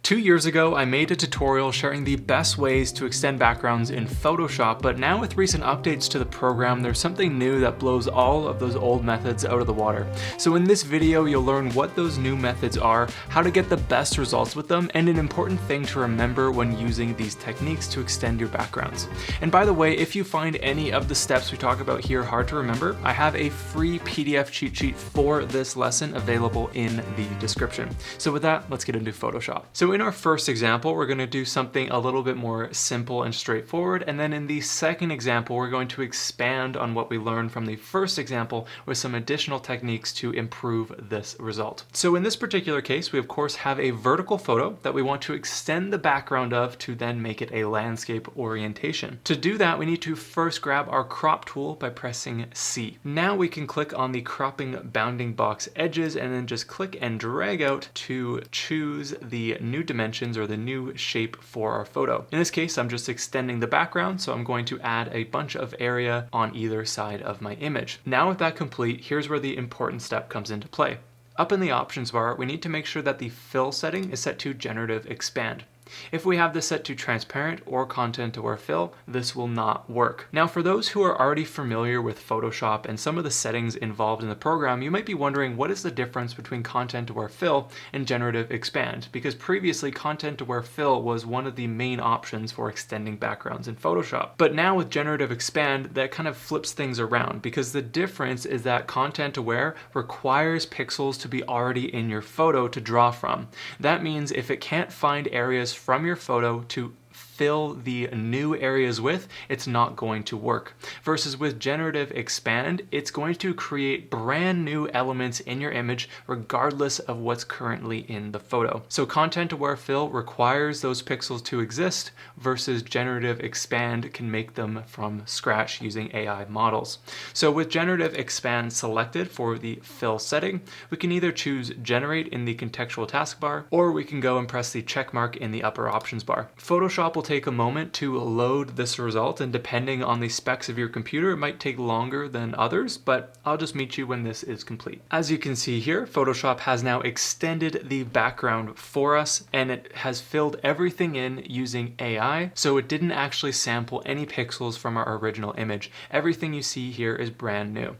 2 years ago, I made a tutorial sharing the best ways to extend backgrounds in Photoshop, but now with recent updates to the program, there's something new that blows all of those old methods out of the water. So in this video, you'll learn what those new methods are, how to get the best results with them, and an important thing to remember when using these techniques to extend your backgrounds. And by the way, if you find any of the steps we talk about here hard to remember, I have a free PDF cheat sheet for this lesson available in the description. So with that, let's get into Photoshop. So in our first example, we're going to do something a little bit more simple and straightforward, and then in the second example, we're going to expand on what we learned from the first example with some additional techniques to improve this result. So in this particular case, we of course have a vertical photo that we want to extend the background of to then make it a landscape orientation. To do that, we need to first grab our crop tool by pressing C. Now we can click on the cropping bounding box edges and then just click and drag out to choose the new dimensions or the new shape for our photo. In this case, I'm just extending the background, so I'm going to add a bunch of area on either side of my image. Now with that complete, here's where the important step comes into play. Up in the options bar, we need to make sure that the fill setting is set to Generative Expand. If we have this set to transparent or content aware fill, this will not work. Now for those who are already familiar with Photoshop and some of the settings involved in the program, you might be wondering what is the difference between content aware fill and generative expand, because previously content aware fill was one of the main options for extending backgrounds in Photoshop. But now with generative expand, that kind of flips things around, because the difference is that content aware requires pixels to be already in your photo to draw from. That means if it can't find areas from your photo to fill the new areas with, it's not going to work. Versus with generative expand, it's going to create brand new elements in your image regardless of what's currently in the photo. So content aware fill requires those pixels to exist, versus generative expand can make them from scratch using AI models. So with generative expand selected for the fill setting, we can either choose generate in the contextual taskbar, or we can go and press the check mark in the upper options bar. Photoshop will take a moment to load this result, and depending on the specs of your computer, it might take longer than others, but I'll just meet you when this is complete. As you can see here, Photoshop has now extended the background for us, and it has filled everything in using AI, so it didn't actually sample any pixels from our original image. Everything you see here is brand new.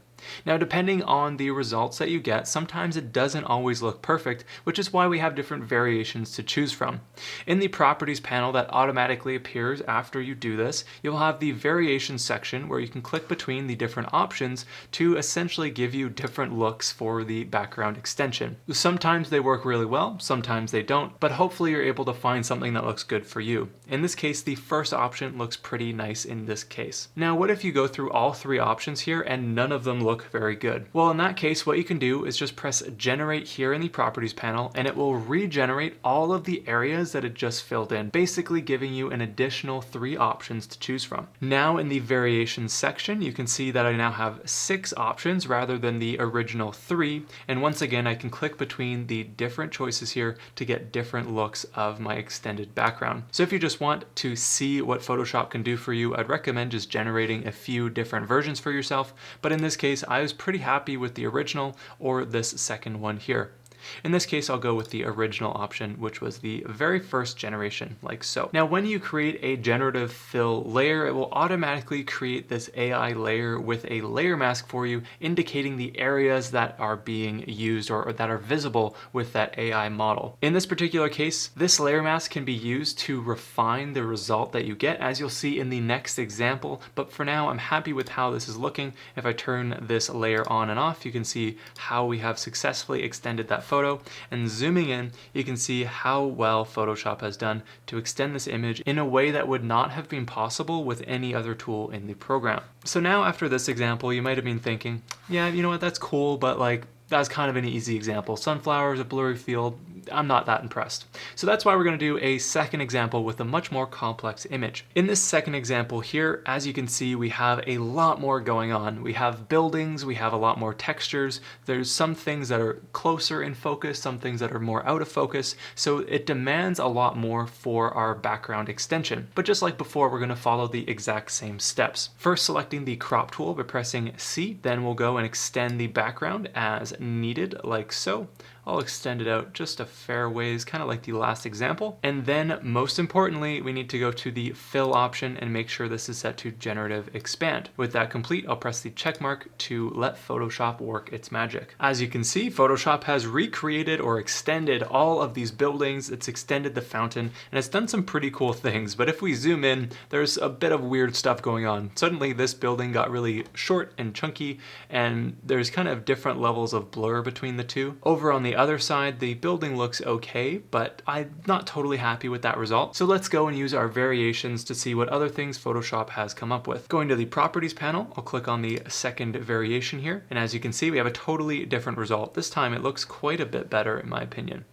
Now, depending on the results that you get, sometimes it doesn't always look perfect, which is why we have different variations to choose from. In the properties panel that automatically appears after you do this, you'll have the variations section where you can click between the different options to essentially give you different looks for the background extension. Sometimes they work really well, sometimes they don't, but hopefully you're able to find something that looks good for you. In this case, the first option looks pretty nice in this case. Now, what if you go through all three options here and none of them look very good? Well, in that case, what you can do is just press generate here in the properties panel, and it will regenerate all of the areas that it just filled in, basically giving you an additional 3 options to choose from. Now in the variations section, you can see that I now have 6 options rather than the original 3, and once again I can click between the different choices here to get different looks of my extended background. So if you just want to see what Photoshop can do for you, I'd recommend just generating a few different versions for yourself, but in this case I was pretty happy with the original or this second one here. In this case, I'll go with the original option, which was the very first generation, like so. Now, when you create a generative fill layer, it will automatically create this AI layer with a layer mask for you, indicating the areas that are being used or that are visible with that AI model. In this particular case, this layer mask can be used to refine the result that you get, as you'll see in the next example, but for now, I'm happy with how this is looking. If I turn this layer on and off, you can see how we have successfully extended that photo, and zooming in, you can see how well Photoshop has done to extend this image in a way that would not have been possible with any other tool in the program. So now after this example, you might have been thinking, yeah, you know what, that's cool, but like, that's kind of an easy example. Sunflowers, a blurry field, I'm not that impressed. So that's why we're going to do a second example with a much more complex image. In this second example here, as you can see, we have a lot more going on. We have buildings, we have a lot more textures. There's some things that are closer in focus, some things that are more out of focus. So it demands a lot more for our background extension. But just like before, we're going to follow the exact same steps. First, selecting the crop tool by pressing C, then we'll go and extend the background as needed, like so. I'll extend it out just a fair ways, kind of like the last example. And then most importantly, we need to go to the fill option and make sure this is set to Generative Expand. With that complete, I'll press the check mark to let Photoshop work its magic. As you can see, Photoshop has recreated or extended all of these buildings. It's extended the fountain and it's done some pretty cool things. But if we zoom in, there's a bit of weird stuff going on. Suddenly this building got really short and chunky, and there's kind of different levels of blur between the two. Over on the other side, the building looks okay, but I'm not totally happy with that result. So let's go and use our variations to see what other things Photoshop has come up with. Going to the properties panel, I'll click on the second variation here. And as you can see, we have a totally different result. This time it looks quite a bit better in my opinion.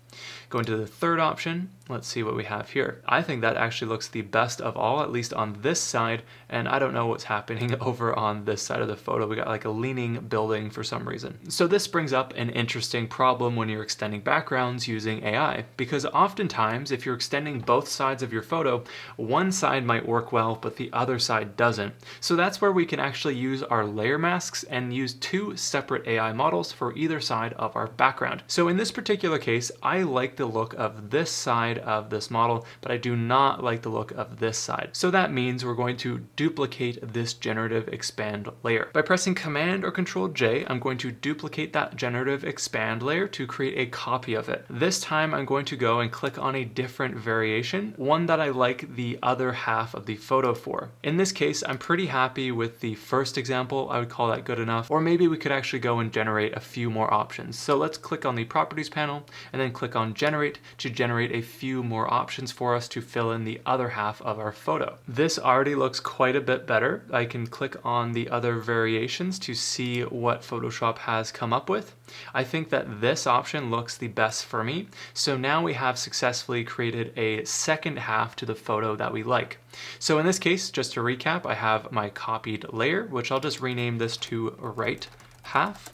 Going to the third option, let's see what we have here. I think that actually looks the best of all, at least on this side, and I don't know what's happening over on this side of the photo. We got like a leaning building for some reason. So this brings up an interesting problem when you're extending backgrounds using AI, because oftentimes if you're extending both sides of your photo, one side might work well, but the other side doesn't. So that's where we can actually use our layer masks and use two separate AI models for either side of our background. So in this particular case, I like the look of this side of this model, but I do not like the look of this side. So that means we're going to duplicate this Generative Expand layer. By pressing Command or Control J, I'm going to duplicate that Generative Expand layer to create a copy of it. This time I'm going to go and click on a different variation, one that I like the other half of the photo for. In this case, I'm pretty happy with the first example. I would call that good enough, or maybe we could actually go and generate a few more options. So let's click on the properties panel and then click on Generate to generate a few more options for us to fill in the other half of our photo. This already looks quite a bit better. I can click on the other variations to see what Photoshop has come up with. I think that this option looks the best for me. So now we have successfully created a second half to the photo that we like. So in this case, just to recap, I have my copied layer, which I'll just rename this to right half,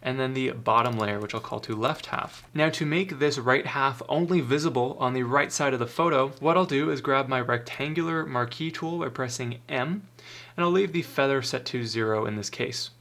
and then the bottom layer, which I'll call to left half. Now to make this right half only visible on the right side of the photo, what I'll do is grab my rectangular marquee tool by pressing M, and I'll leave the feather set to 0 in this case.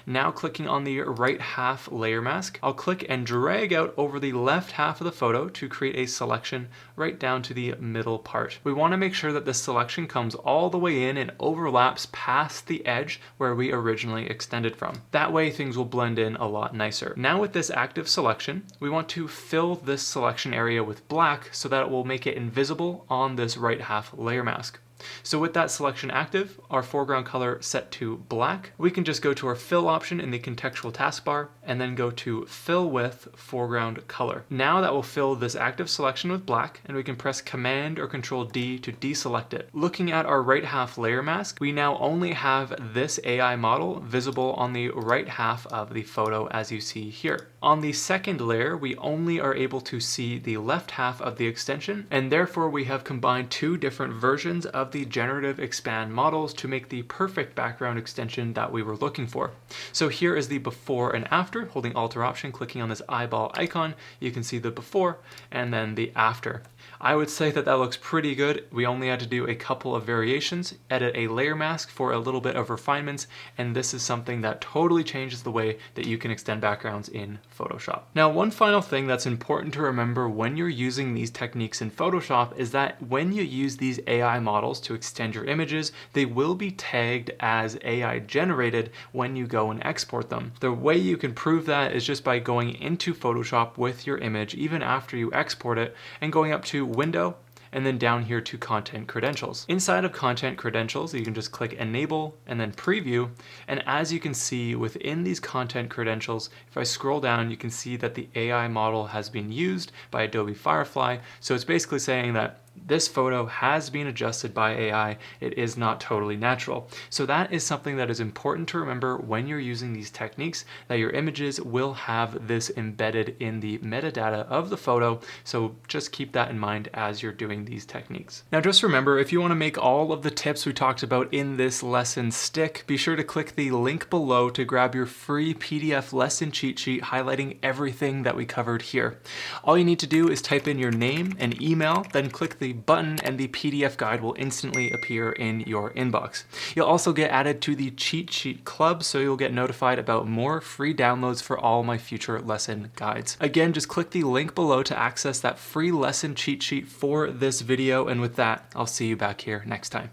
Now clicking on the right half layer mask, I'll click and drag out over the left half of the photo to create a selection right down to the middle part. We want to make sure that this selection comes all the way in and overlaps past the edge where we originally extended from. That way things will blend in a lot nicer. Now with this active selection, we want to fill this selection area with black so that it will make it invisible on this right half layer mask. So with that selection active, our foreground color set to black, we can just go to our fill option in the contextual taskbar and then go to fill with foreground color. Now that will fill this active selection with black, and we can press Command or Control D to deselect it. Looking at our right half layer mask, we now only have this AI model visible on the right half of the photo as you see here. On the second layer, we only are able to see the left half of the extension, and therefore we have combined two different versions of the Generative Expand models to make the perfect background extension that we were looking for. So here is the before and after. Holding Alt or Option, clicking on this eyeball icon, you can see the before and then the after. I would say that that looks pretty good. We only had to do a couple of variations, edit a layer mask for a little bit of refinements, and this is something that totally changes the way that you can extend backgrounds in Photoshop. Now, one final thing that's important to remember when you're using these techniques in Photoshop is that when you use these AI models to extend your images, they will be tagged as AI generated when you go and export them. The way you can prove that is just by going into Photoshop with your image even after you export it and going up to Window and then down here to Content Credentials. Inside of Content Credentials, you can just click Enable and then Preview. And as you can see within these Content Credentials, if I scroll down, you can see that the AI model has been used by Adobe Firefly. So it's basically saying that this photo has been adjusted by AI. It is not totally natural. So that is something that is important to remember when you're using these techniques, that your images will have this embedded in the metadata of the photo. So just keep that in mind as you're doing these techniques. Now just remember, if you want to make all of the tips we talked about in this lesson stick, be sure to click the link below to grab your free PDF lesson cheat sheet highlighting everything that we covered here. All you need to do is type in your name and email, then click the the button and the PDF guide will instantly appear in your inbox. You'll also get added to the Cheat Sheet Club, so you'll get notified about more free downloads for all my future lesson guides. Again, just click the link below to access that free lesson cheat sheet for this video, and with that, I'll see you back here next time.